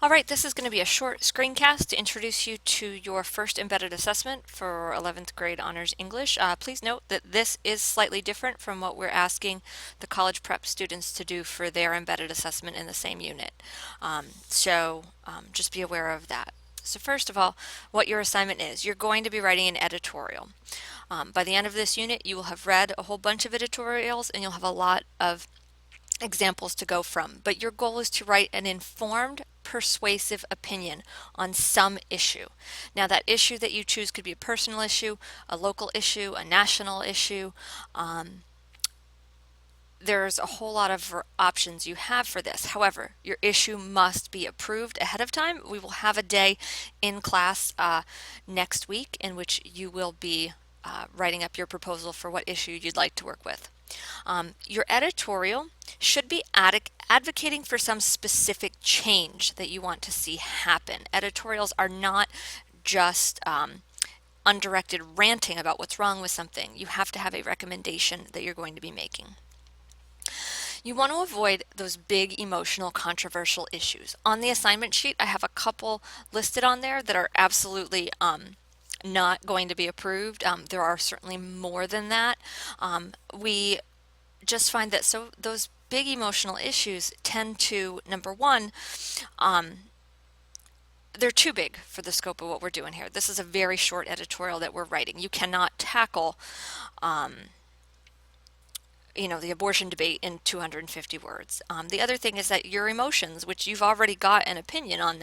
All right, this is going to be a short screencast to introduce you to your first embedded assessment for 11th grade honors English. Please note that this is slightly different from what we're asking the college prep students to do for their embedded assessment in the same unit. Just be aware of that. So first of all, what your assignment is, you're going to be writing an editorial. By the end of this unit, you will have read a whole bunch of editorials and you'll have a lot of examples to go from, but your goal is to write an informed, persuasive opinion on some issue. Now, that issue that you choose could be a personal issue, a local issue, a national issue. There's a whole lot of options you have for this. However, your issue must be approved ahead of time. We will have a day in class next week in which you will be writing up your proposal for what issue you'd like to work with. Your editorial should be advocating for some specific change that you want to see happen. Editorials are not just undirected ranting about what's wrong with something. You have to have a recommendation that you're going to be making. You want to avoid those big emotional controversial issues. On the assignment sheet, I have a couple listed on there that are absolutely not going to be approved. There are certainly more than that. We just find that those big emotional issues tend to, number one, they're too big for the scope of what we're doing here. This is a very short editorial that we're writing. You cannot tackle the abortion debate in 250 words. The other thing is that your emotions, which you've already got an opinion on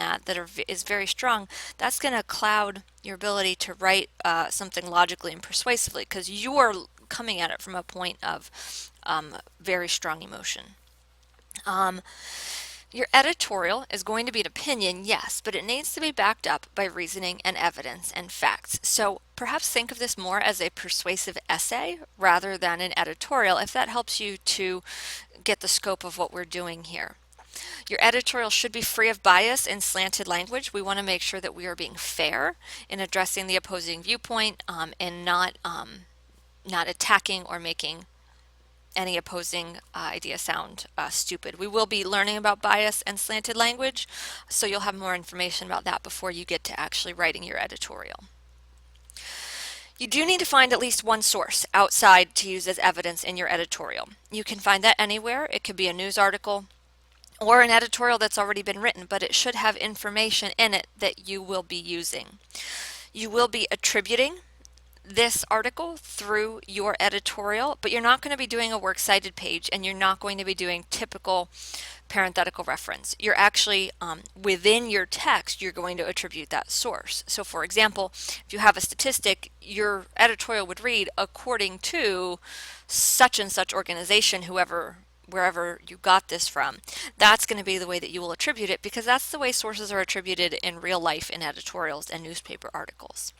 is very strong, that's going to cloud your ability to write something logically and persuasively because you're coming at it from a point of very strong emotion. Your editorial is going to be an opinion, yes, but it needs to be backed up by reasoning and evidence and facts. So perhaps think of this more as a persuasive essay rather than an editorial, if that helps you to get the scope of what we're doing here. Your editorial should be free of bias and slanted language. We want to make sure that we are being fair in addressing the opposing viewpoint and not attacking or making any opposing idea sound stupid. We will be learning about bias and slanted language, so you'll have more information about that before you get to actually writing your editorial. You do need to find at least one source outside to use as evidence in your editorial. You can find that anywhere. It could be a news article or an editorial that's already been written, but it should have information in it that you will be using. You will be attributing this article through your editorial, but you're not going to be doing a works cited page and you're not going to be doing typical parenthetical reference. You're actually, within your text, you're going to attribute that source. So for example, if you have a statistic, your editorial would read, according to such and such organization, wherever you got this from. That's going to be the way that you will attribute it because that's the way sources are attributed in real life in editorials and newspaper articles.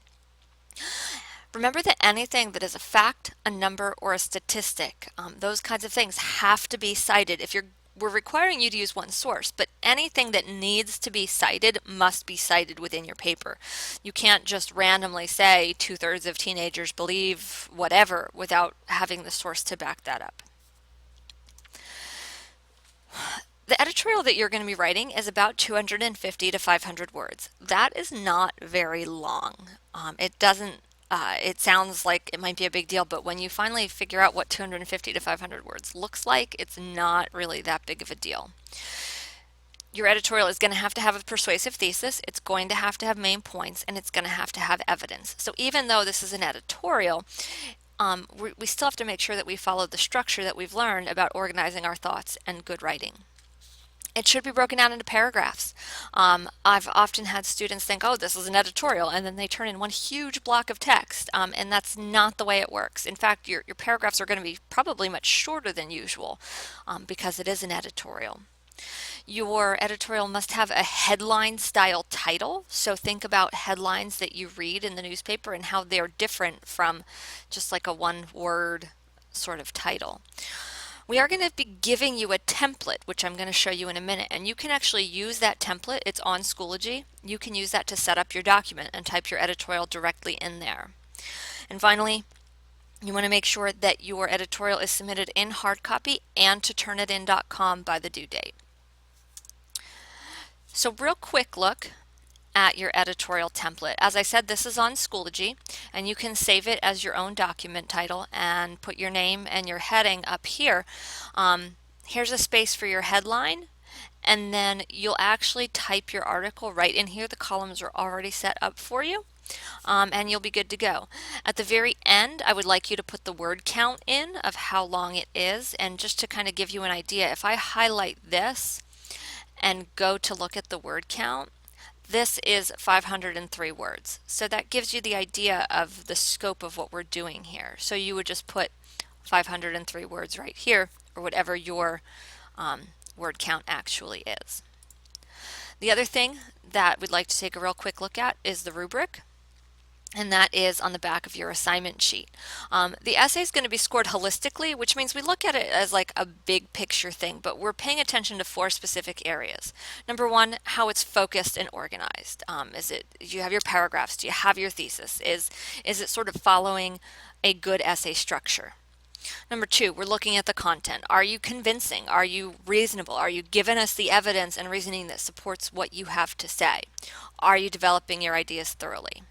Remember that anything that is a fact, a number, or a statistic, those kinds of things have to be cited. We're requiring you to use one source, but anything that needs to be cited must be cited within your paper. You can't just randomly say 2/3 of teenagers believe whatever without having the source to back that up. The editorial that you're going to be writing is about 250 to 500 words. That is not very long. It sounds like it might be a big deal, but when you finally figure out what 250 to 500 words looks like, it's not really that big of a deal. Your editorial is going to have a persuasive thesis, it's going to have main points, and it's going to have evidence. So even though this is an editorial, we still have to make sure that we follow the structure that we've learned about organizing our thoughts and good writing. It should be broken down into paragraphs. I've often had students think, oh, this is an editorial, and then they turn in one huge block of text, and that's not the way it works. In fact, your paragraphs are going to be probably much shorter than usual because it is an editorial. Your editorial must have a headline style title, so think about headlines that you read in the newspaper and how they're different from just like a one-word sort of title. We are going to be giving you a template, which I'm going to show you in a minute, and you can actually use that template. It's on Schoology. You can use that to set up your document and type your editorial directly in there. And finally, you want to make sure that your editorial is submitted in hard copy and to turnitin.com by the due date. So real quick look at your editorial template. As I said, this is on Schoology, and you can save it as your own document title and put your name and your heading up here. Here's a space for your headline, and then you'll actually type your article right in here. The columns are already set up for you. And you'll be good to go. At the very end, I would like you to put the word count in of how long it is, and just to kind of give you an idea, if I highlight this and go to look at the word count, this is 503 words. So that gives you the idea of the scope of what we're doing here. So you would just put 503 words right here, or whatever your word count actually is. The other thing that we'd like to take a real quick look at is the rubric, and that is on the back of your assignment sheet. The essay is going to be scored holistically, which means we look at it as like a big picture thing, but we're paying attention to 4 specific areas. Number 1, how it's focused and organized. Do you have your paragraphs? Do you have your thesis? Is it sort of following a good essay structure? Number 2, we're looking at the content. Are you convincing? Are you reasonable? Are you giving us the evidence and reasoning that supports what you have to say? Are you developing your ideas thoroughly?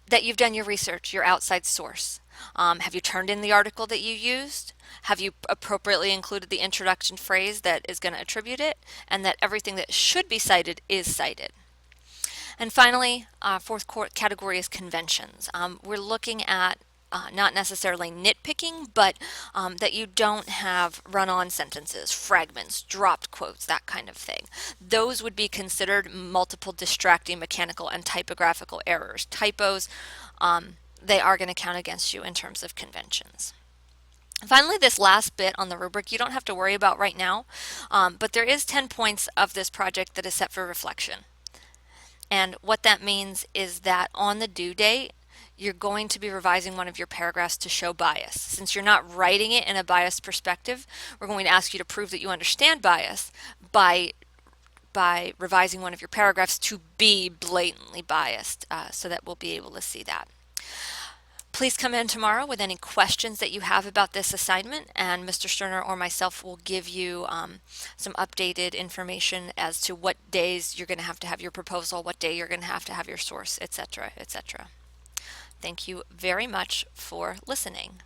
That you've done your research, your outside source. Have you turned in the article that you used? Have you appropriately included the introduction phrase that is going to attribute it? And that everything that should be cited is cited. And finally, 4th category is conventions. We're looking at not necessarily nitpicking, but that you don't have run-on sentences, fragments, dropped quotes, that kind of thing. Those would be considered multiple distracting mechanical and typographical errors. Typos, they are going to count against you in terms of conventions. Finally, this last bit on the rubric you don't have to worry about right now, but there is 10 points of this project that is set for reflection. And what that means is that on the due date, you're going to be revising one of your paragraphs to show bias. Since you're not writing it in a biased perspective, we're going to ask you to prove that you understand bias by revising one of your paragraphs to be blatantly biased, so that we'll be able to see that. Please come in tomorrow with any questions that you have about this assignment, and Mr. Sterner or myself will give you some updated information as to what days you're going to have your proposal, what day you're going to have your source, etc., etc. Thank you very much for listening.